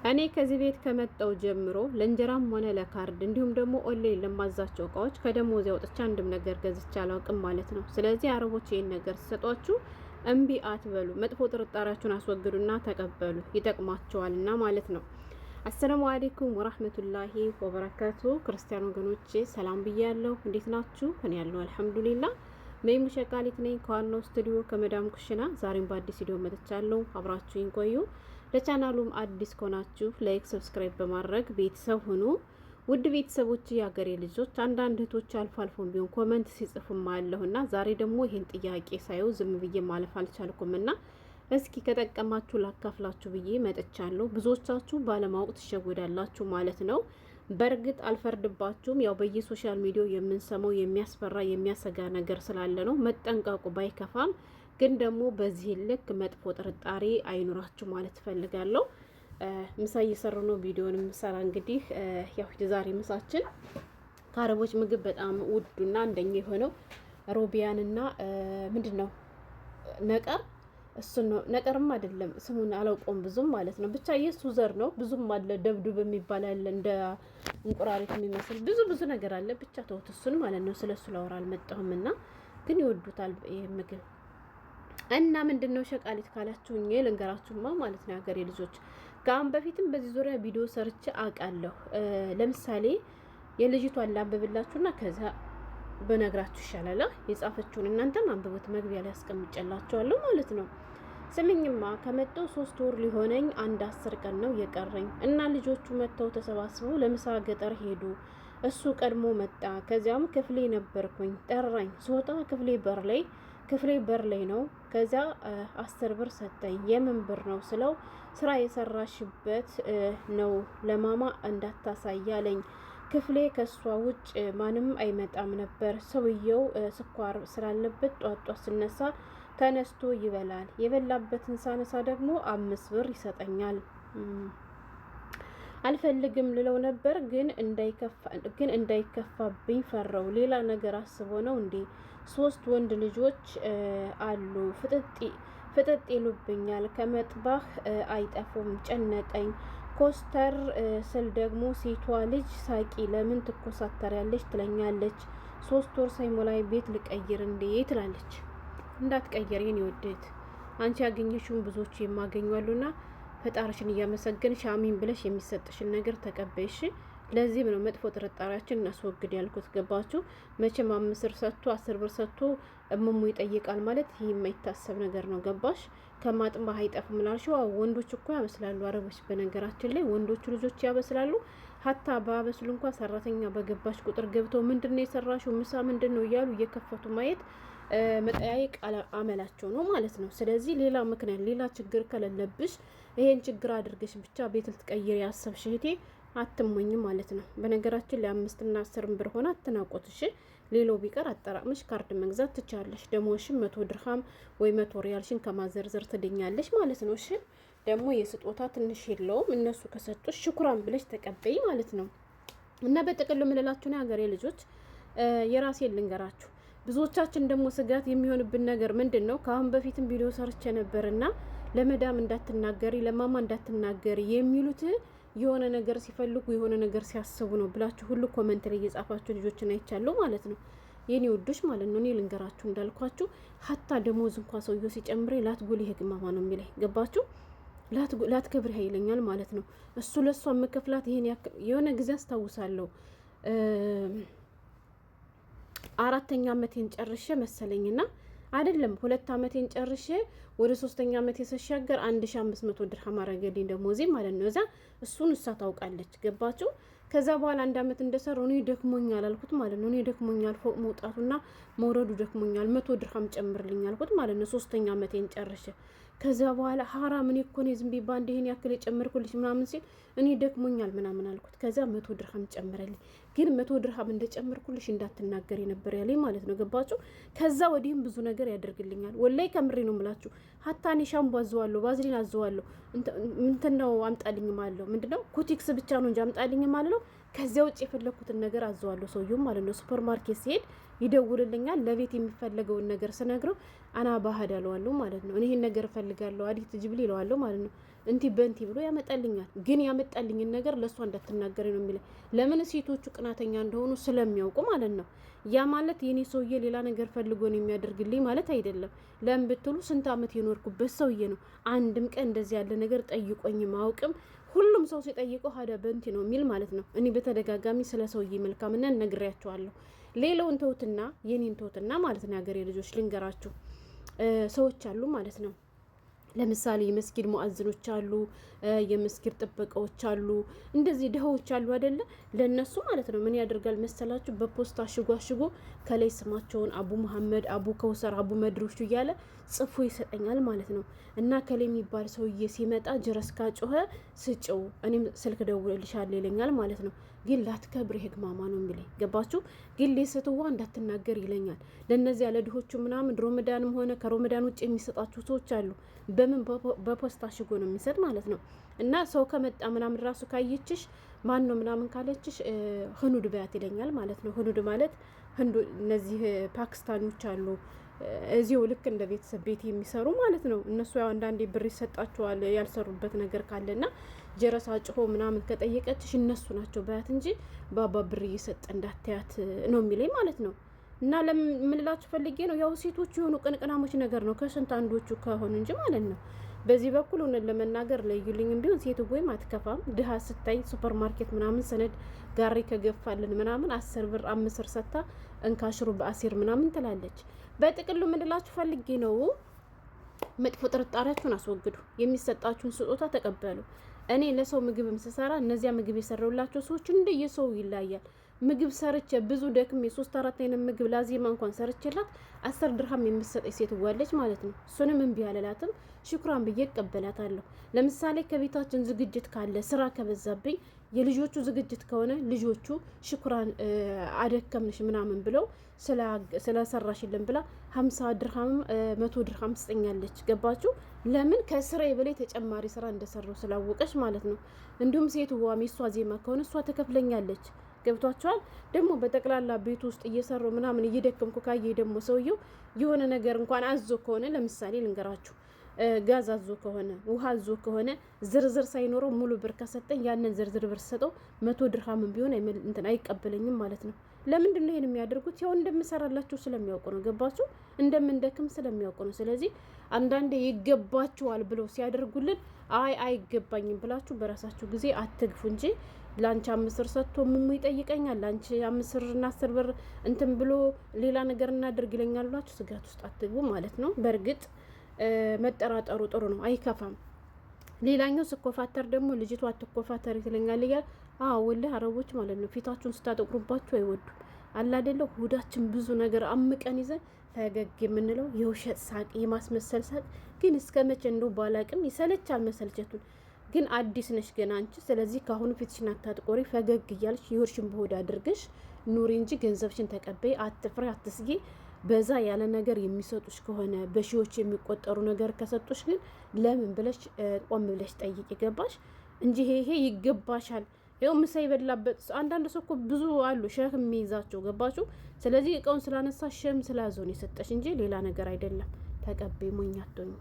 እኔ ከዚህ ቤት ከመጣው ጀምሮ ለእንጀራም ሆነ ለካርድ እንዲሁም ደግሞ ኦንላይን ለማዛቸው እቃዎች ከደሞዝ ያውጥቻ አንድም ነገር ገዝቼ አላውቅም ማለት ነው። ስለዚህ አረቦች ይህን ነገር ሲሰጧችሁ እምቢ አትበሉ፣ መጥፎ ጥርጣሬያችሁን አስወግዱና ተቀበሉ፣ ይጠቅማቸዋልና ማለት ነው። አሰላሙ አለይኩም ወራህመቱላሂ ወበረካቱ። ክርስቲያን ወገኖቼ ሰላም ብያለሁ። እንዴት ናችሁ? እኔ ያለሁ አልሐምዱሊላህ። መይሙ ሸቃሊት ነኝ ከዋናው ስቱዲዮ ከመዳም ኩሽና። ዛሬም በአዲስ ቪዲዮ መጥቻለሁ። አብራችሁኝ ቆዩ። ለቻናሉም አዲስ ከሆናችሁ ላይክ፣ ሰብስክራይብ በማድረግ ቤተሰብ ሁኑ። ውድ ቤተሰቦች፣ የሀገሬ ልጆች፣ አንዳንድ እህቶች አልፎ አልፎም ቢሆን ኮመንት ሲጽፉም አለሁና ዛሬ ደግሞ ይሄን ጥያቄ ሳየው ዝም ብዬ ማለፍ አልቻልኩምና እስኪ ከጠቀማችሁ ላካፍላችሁ ብዬ መጥቻለሁ። ብዙዎቻችሁ ባለማወቅ ትሸወዳላችሁ ማለት ነው። በእርግጥ አልፈርድባችሁም። ያው በየሶሻል ሚዲያው የምንሰማው የሚያስፈራ የሚያሰጋ ነገር ስላለ ነው። መጠንቀቁ ባይከፋም ግን ደግሞ በዚህ ልክ መጥፎ ጥርጣሬ አይኑራችሁ ማለት ፈልጋለሁ። ምሳ እየሰሩ ነው። ቪዲዮን ምሰራ እንግዲህ ያው የዛሬ ምሳችን ከአረቦች ምግብ በጣም ውዱና አንደኛ የሆነው ሮቢያንና ምንድን ነው ነቀር፣ እሱን ነው። ነቀርም አይደለም ስሙን አላውቀውም ብዙም ማለት ነው። ብቻ የሱ ዘር ነው። ብዙም አለ፣ ደብዱብ የሚባል አለ፣ እንደ እንቁራሪት የሚመስል ብዙ ነገር አለ። ብቻ ተውት እሱን ማለት ነው። ስለሱ ላወራ አልመጣሁምና ግን ይወዱታል ይሄ ምግብ እና ምንድነው ሸቃሊት ካላችሁኝ ልንገራችሁማ ማለት ነው። ሀገሬ ልጆች ከአሁን በፊትም በዚህ ዙሪያ ቪዲዮ ሰርቼ አውቃለሁ። ለምሳሌ የልጅቷን ላንብብላችሁና ከዛ በነግራችሁ ይሻላል። የጻፈችውን እናንተም አንብቡት፣ መግቢያ ላይ ያስቀምጨላችኋለሁ ማለት ነው። ስምኝማ ከመጣው 3 ወር ሊሆነኝ 10 ቀን ነው የቀረኝ እና ልጆቹ መጥተው ተሰባስበው ለምሳ ገጠር ሄዱ። እሱ ቀድሞ መጣ። ከዚያም ክፍሌ ነበርኩኝ። ጠራኝ። ስወጣ ክፍሌ በር ላይ ነው። ከዚያ 10 ብር ሰጠኝ። የምን ብር ነው ስለው ስራ የሰራሽበት ነው ለማማ እንዳታሳያለኝ። ክፍሌ ከሷ ውጭ ማንም አይመጣም ነበር። ሰውየው ስኳር ስላለበት ጧጧ ስነሳ ተነስቶ ይበላል። የበላበትን ሳነሳ ደግሞ 5 ብር ይሰጠኛል። አልፈልግም ልለው ነበር ግን እንዳይከፋብኝ ፈራው። ሌላ ነገር አስቦ ነው እንዴ? 3 ወንድ ልጆች አሉ። ፍጥጥ ይሉብኛል። ከመጥባህ አይጠፉም። ጨነቀኝ። ኮስተር ስል ደግሞ ሴቷ ልጅ ሳቂ ለምን ትኮሳተሪያለች ትለኛለች። 3 ወር ሳይሞላይ ቤት ልቀይር እንዴ ትላለች። እንዳትቀየር የኔ ወዴት፣ አንቺ ያገኘሽውን ብዙዎች የማገኙአሉና ፈጣሪሽን እያመሰገንሽ አሚን ብለሽ የሚሰጥሽን ነገር ተቀበይሽ። ለዚህም ነው መጥፎ ጥርጣሬያችን እናስወግድ ያልኩት። ገባችሁ? መቼም 5 ብር ሰጥቶ 10 ብር ሰጥቶ እምሙ ይጠይቃል ማለት ይህ የማይታሰብ ነገር ነው። ገባሽ? ከማጥንባህ አይጠፉም ላልሽው፣ ወንዶች እኮ ያበስላሉ አረቦች። በነገራችን ላይ ወንዶቹ ልጆች ያበስላሉ። ሀታ ባበስሉ እንኳን ሰራተኛ በገባሽ ቁጥር ገብተው ምንድነው የሰራሽው ምሳ ምንድነው እያሉ እየከፈቱ ማየት መጠያየቅ አመላቸው ነው ማለት ነው። ስለዚህ ሌላ ምክንያት ሌላ ችግር ከሌለብሽ ይሄን ችግር አድርገሽ ብቻ ቤት ልትቀይር ያሰብሽ እህቴ አትሞኝ ማለት ነው። በነገራችን ላይ 5 እና 10 ብር ሆነ አትናቆትሽ። ሌላው ቢቀር አጠራቅመሽ ካርድ መግዛት ትቻለሽ። ደሞሽን 100 ድርሃም ወይ 100 ሪያልሽን ከማዘርዘር ትድኛለሽ ማለት ነው። እሺ ደግሞ የስጦታ ትንሽ የለውም። እነሱ ከሰጡሽ ሽኩራን ብለሽ ተቀበይ ማለት ነው። እና በጥቅሉ ምልላችሁ ነው ሀገሬ ልጆች፣ የራሴን ልንገራችሁ። ብዙዎቻችን ደግሞ ስጋት የሚሆንብን ነገር ምንድን ነው? ከአሁን በፊትም ቪዲዮ ሰርቼ ነበርና ለመዳም እንዳትናገሪ ለማማ እንዳትናገሪ የሚሉት የሆነ ነገር ሲፈልጉ የሆነ ነገር ሲያስቡ ነው ብላችሁ ሁሉ ኮመንት ላይ እየጻፋችሁ ልጆችን አይቻለሁ ማለት ነው። የኔ ውዶች ማለት ነው። እኔ ልንገራችሁ እንዳልኳችሁ ሀታ ደሞዝ እንኳን ሰውየው ሲጨምሬ ላትጎል ይሄ ግማማ ነው የሚለኝ። ገባችሁ? ላትከብሪ ይለኛል ማለት ነው። እሱ ለሷ መከፍላት ይሄን የሆነ ጊዜ አስታውሳለሁ 4ኛ ዓመቴን ጨርሼ መሰለኝና አይደለም 2 ዓመቴን ጨርሼ ወደ 3ኛ ዓመቴ ተሻገር 1500 ድርሃም አረገልኝ ደሞዜ ማለት ነው። እዛ እሱን እሷ ታውቃለች። ገባችሁ? ከዛ በኋላ 1 ዓመት እንደሰራው እኔ ደክሞኛል አልኩት ማለት ነው። እኔ ደክሞኛል ፎቅ መውጣቱና መውረዱ ደክሞኛል፣ 100 ድርሃም ጨምርልኝ አልኩት ማለት ነው። 3ኛ ዓመቴን ጨርሼ ከዛ በኋላ ሐራም እኔ እኮ ነው ዝም ቢባ እንደ ይሄን ያክል የጨመርኩልሽ ምናምን ሲል እኔ ደክሞኛል ምናምን አልኩት። ከዛ 100 ድርሃም ጨምረልኝ፣ ግን 100 ድርሃም እንደጨመርኩልሽ እንዳትናገሪ ነበር ያለኝ ማለት ነው። ገባችሁ? ከዛ ወዲህም ብዙ ነገር ያደርግልኛል። ወላይ ከምሬ ነው የምላችሁ። ሀታ እኔ ሻምፖ አዘዋለሁ፣ ባዝሊን አዘዋለሁ፣ እንትን ነው አምጣልኝ ማለት ነው። ምንድነው ኮቲክስ ብቻ ነው እንጂ አምጣልኝ ማለት ነው። ከዚያ ውጭ የፈለኩትን ነገር አዘዋለሁ ሰውየው ማለት ነው። ሱፐር ማርኬት ሲሄድ ይደውልልኛል። ለቤት የሚፈለገውን ነገር ስነግረው አና ባህድ አለዋለሁ ማለት ነው። እኔ ይሄን ነገር እፈልጋለሁ አዲት ጅብል ይለዋለሁ ማለት ነው። እንቲ በንቲ ብሎ ያመጣልኛል። ግን ያመጣልኝን ነገር ለእሷ እንዳትናገሪ ነው የሚለኝ። ለምን? ሴቶቹ ቅናተኛ እንደሆኑ ስለሚያውቁ ማለት ነው። ያ ማለት የኔ ሰውዬ ሌላ ነገር ፈልጎ ነው የሚያደርግልኝ ማለት አይደለም። ለምን ብትሉ ስንት ዓመት የኖርኩበት ሰውዬ ነው። አንድም ቀን እንደዚህ ያለ ነገር ጠይቆኝ ማውቅም። ሁሉም ሰው ሲጠይቀው ሀደ በንቲ ነው የሚል ማለት ነው። እኔ በተደጋጋሚ ስለ ሰውዬ መልካምነት ነግሬያቸዋለሁ። ሌላውን ተውትና የኔን ተውትና ማለት ነው። የሀገሬ ልጆች ልንገራችሁ፣ ሰዎች አሉ ማለት ነው። ለምሳሌ የመስጊድ ሙአዝኖች አሉ፣ የመስጊድ ጥበቃዎች አሉ፣ እንደዚህ ድሆች አሉ አይደለ? ለነሱ ማለት ነው ምን ያደርጋል መሰላችሁ? በፖስታ አሽጎ ከላይ ስማቸውን አቡ መሐመድ፣ አቡ ከውሰር፣ አቡ መድሮሹ እያለ ጽፎ ይሰጠኛል ማለት ነው። እና ከላይ የሚባል ሰውዬ ሲመጣ ጀረስ ካጮኸ ስጭው፣ እኔም ስልክ ደውልልሻለሁ ይለኛል ማለት ነው። ግን ላትከብር ህግማማ ነው የሚለኝ ገባችሁ? ግን ሌስትዋ እንዳትናገር ይለኛል። ለነዚያ ለድሆቹ ምናምን ሮመዳንም ሆነ ከሮመዳን ውጭ የሚሰጣቸው ሰዎች አሉ። በምን በፖስታ አሽጎ ነው የሚሰጥ ማለት ነው። እና ሰው ከመጣ ምናምን ራሱ ካየችሽ ማን ነው ምናምን ካለችሽ ህኑድ በያት ይለኛል ማለት ነው። ህኑድ ማለት እነዚህ ፓኪስታኖች አሉ እዚሁ ልክ እንደ ቤተሰብ ቤት የሚሰሩ ማለት ነው። እነሱ ያው አንዳንዴ ብር ይሰጣቸዋል ያልሰሩበት ነገር ካለና ጀረሳ ጭሆ ምናምን ከጠየቀችሽ እነሱ ናቸው በያት እንጂ ባባ ብር እየሰጠ እንዳታያት ነው የሚለኝ ማለት ነው። እና ለምንላችሁ ፈልጌ ነው ያው ሴቶች የሆኑ ቅንቅናሞች ነገር ነው ከስንት አንዶቹ ከሆኑ እንጂ ማለት ነው። በዚህ በኩል እውነት ለመናገር ለዩልኝም ቢሆን ሴት ወይም አትከፋም። ድሃ ስታይ ሱፐር ማርኬት ምናምን ሰነድ ጋሪ ከገፋልን ምናምን 10 ብር 5 ብር ሰታ እንካሽሩ በአሲር ምናምን ትላለች። በጥቅሉ ምንላችሁ ፈልጌ ነው መጥፎ ጥርጣሬያችሁን አስወግዱ። የሚሰጣችሁን ስጦታ ተቀበሉ። እኔ ለሰው ምግብም ስሰራ እነዚያ ምግብ የሰራውላቸው ሰዎች እንደየሰው ይለያያል። ምግብ ሰርቼ ብዙ ደክሜ 3-4 አይነት ምግብ ላዚማ እንኳን ሰርቼላት 10 ድርሃም የምትሰጠኝ ሴት ዋለች ማለት ነው። እሱንም እምቢ አልላትም፣ ሽኩራን ብዬ እቀበላታለሁ። ለምሳሌ ከቤታችን ዝግጅት ካለ ስራ ከበዛብኝ የልጆቹ ዝግጅት ከሆነ ልጆቹ ሽኩራን አደከምንሽ ምናምን ብለው ስለሰራሽልን ብላ 50 ድርሃም 100 ድርሃም ትሰጠኛለች። ገባችሁ? ለምን? ከስራዬ በላይ ተጨማሪ ስራ እንደሰራው ስላወቀች ማለት ነው። እንዲሁም ሴት ዋሚ እሷ ዜማ ከሆነ እሷ ትከፍለኛለች። ገብቷቸዋል። ደግሞ በጠቅላላ ቤት ውስጥ እየሰሩ ምናምን እየደከምኩ ካየ ደግሞ ሰውየው የሆነ ነገር እንኳን አዞ ከሆነ ለምሳሌ ልንገራችሁ፣ ጋዝ አዞ ከሆነ ውሃ አዞ ከሆነ ዝርዝር ሳይኖረው ሙሉ ብር ከሰጠኝ ያንን ዝርዝር ብር ሰጠው 100 ድርሃም ቢሆን እንትን አይቀበለኝም ማለት ነው። ለምንድን ነው ይሄን የሚያደርጉት? ያው እንደምሰራላችሁ ስለሚያውቁ ነው። ገባችሁ? እንደምንደክም ስለሚያውቁ ነው። ስለዚህ አንዳንዴ ይገባችኋል ብለው ሲያደርጉልን አይገባኝም ብላችሁ በራሳችሁ ጊዜ አትግፉ እንጂ ላንቺ 5 ብር ሰጥቶ ሙሙ ይጠይቀኛል፣ ላንቺ 5 ብር እና 10 ብር እንትን ብሎ ሌላ ነገር እናደርግ ይለኛል ብላችሁ ስጋት ውስጥ አትግቡ ማለት ነው። በእርግጥ መጠራጠሩ ጥሩ ነው፣ አይከፋም። ሌላኛው ስኮፋተር ደግሞ ልጅቷ አትኮፋተር ይለኛል እያል ወላሂ አረቦች ማለት ነው ፊታችሁን ስታጠቁሩባችሁ አይወዱም። አላደለው ሁዳችን ብዙ ነገር አምቀን ይዘን ፈገግ የምንለው የውሸት ሳቅ፣ የማስመሰል ሳቅ ግን እስከ መቼ እንደው ባላቅም ይሰለቻል መሰልቸቱን። ግን አዲስ ነሽ ገና አንቺ። ስለዚህ ካሁኑ ፊትሽን አታጥቆሪ፣ ፈገግ እያልሽ የሆድሽን በሆድ አድርገሽ ኑሪ እንጂ ገንዘብሽን ተቀበይ። አትፍሪ፣ አትስጊ። በዛ ያለ ነገር የሚሰጡሽ ከሆነ በሺዎች የሚቆጠሩ ነገር ከሰጡሽ ግን ለምን ብለሽ ቆም ብለሽ ጠይቂ። ገባሽ እንጂ ይሄ ይገባሻል። ይኸው ምሳ ይበላበት አንዳንድ ሰው እኮ ብዙ አሉ ሸክም የሚይዛቸው ገባችሁ። ስለዚህ እቃውን ስላነሳ ሸም ስላዞን የሰጠሽ እንጂ ሌላ ነገር አይደለም። ተቀበይ፣ ሞኝ አትሆኚ።